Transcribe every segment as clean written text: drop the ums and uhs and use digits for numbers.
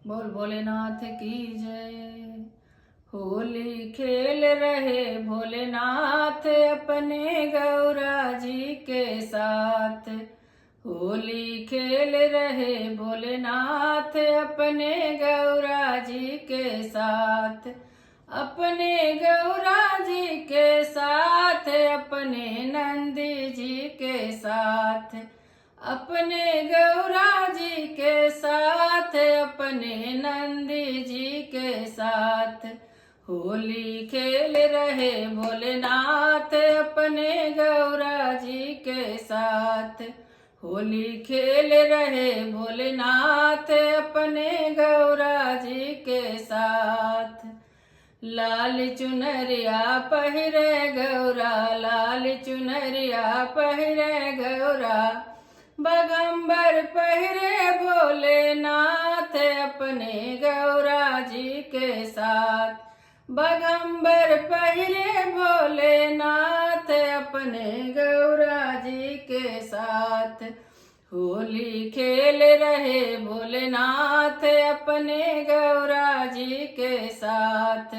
बोल भोलेनाथ की जय। होली खेल रहे भोलेनाथ अपने गौरा जी के साथ। होली खेल रहे भोलेनाथ अपने गौरा जी के साथ। अपने गौरा जी के साथ, अपने नंदी जी के साथ। अपने गौरा जी के साथ, अपने नंदी जी के साथ। होली खेल रहे भोलेनाथ अपने गौरा जी के साथ। होली खेल रहे भोलेनाथ अपने गौरा जी के साथ। लाल चुनरिया पहिरे गौरा, लाल चुनरिया पहिरे गौरा। बगंबर पहिरे भोलेनाथ अपने गौरा जी के साथ। बगंबर पहिरे भोलेनाथ अपने गौरा जी के साथ। होली खेल रहे भोलेनाथ अपने गौरा जी के साथ।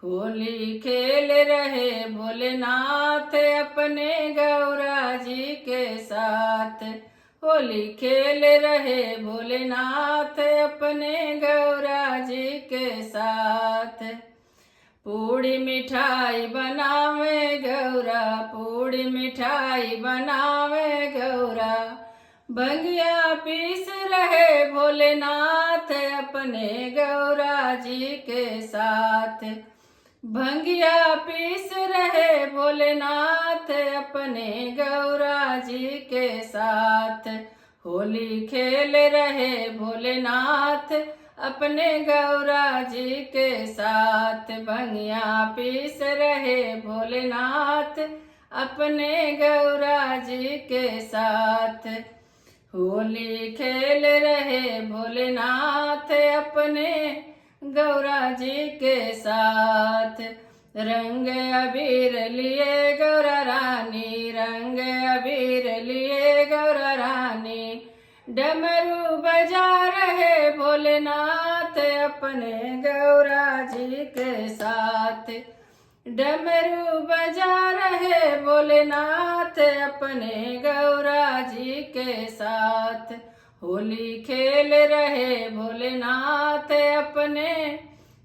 होली खेल रहे भोलेनाथ अपने गौरा जी के साथ। होली खेल रहे भोलेनाथ अपने गौरा जी के साथ। पूड़ी मिठाई बनावे गौरा, पूड़ी मिठाई बनावे गौरा। भंगिया पीस रहे भोलेनाथ अपने गौरा जी के साथ। भंगिया पीस रहे भोलेनाथ अपने गौरा जी के साथ। होली खेल रहे भोलेनाथ अपने गौरा जी के साथ। भंगिया पीस रहे भोलेनाथ अपने गौरा जी के साथ। होली खेल रहे भोलेनाथ अपने गौरा जी के साथ। रंग अबीर लिए गौरा रानी, रंग अबीर लिए गौरा रानी। डमरू बजा रहे भोलेनाथ अपने गौरा जी के साथ। डमरू बजा रहे भोलेनाथ अपने गौरा जी के साथ। होली खेल रहे भोलेनाथ अपने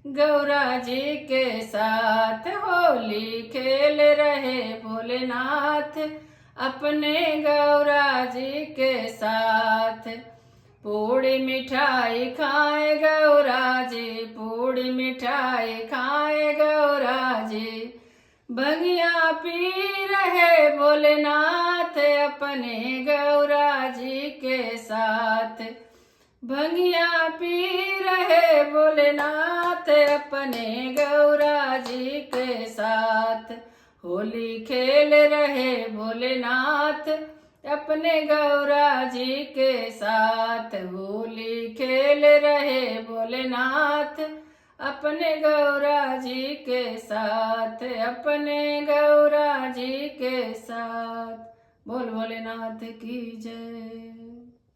गौरा जी के साथ। होली खेल रहे भोलेनाथ अपने गौरा जी के साथ। पूड़ी मिठाई खाए गौरा जी, पूड़ी मिठाई खाए गौरा जी। भंगिया पी रहे भोलेनाथ अपने गौरा जी के साथ। भंगिया पी रहे भोलेनाथ अपने गौरा जी के साथ। होली खेल रहे भोलेनाथ अपने गौरा जी के साथ। होली खेल रहे भोलेनाथ अपने गौरा जी के साथ, अपने गौरा जी के साथ। बोल भोलेनाथ की जय।